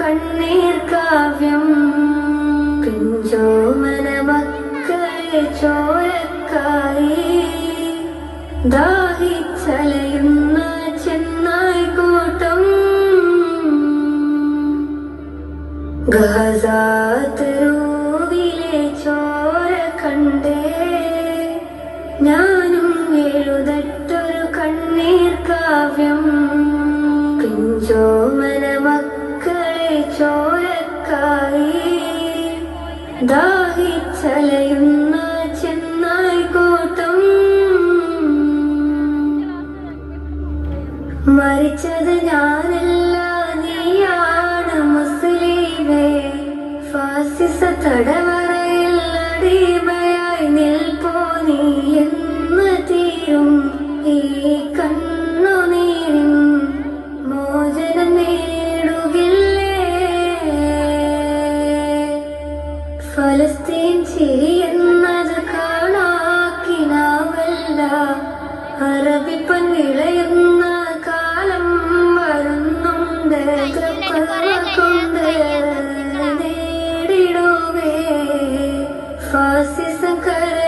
കണ്ണീർ കാവ്യം പിഞ്ചോമന മക്കളെ ചോരക്കായി ദാഹിച്ചലയുന്ന ചെന്നായി കൂട്ടം ഗസാത്തരൂവിലെ ചോര കണ്ടേ ഞാനും എഴുതട്ടൊരു കണ്ണീർ കാവ്യം പിഞ്ചോമന മക്കളെ ചോരക്കായി ദാഹിച്ചലയുന്ന ചെന്നായി കൂട്ടം മരിച്ചത് ഞാനല്ല നീയാണ് മുസ്ലിമേ ഫാസിസ തടവറയിൽ അടിമയായി നിൽപ്പോ നീ എന്ന് തീരും ഈ കണ്ണുനീരിൻ മോചനം നേടുകില്ലേ ഫലസ്തീൻ ചിരിയെന്നത് കാണാക്കിനാവല്ല അറബിപ്പൻ വിളയുന്ന കാലം വരുന്നുണ്ട് കൊണ്ട് നേടിടുവേ ഫാസിസം കര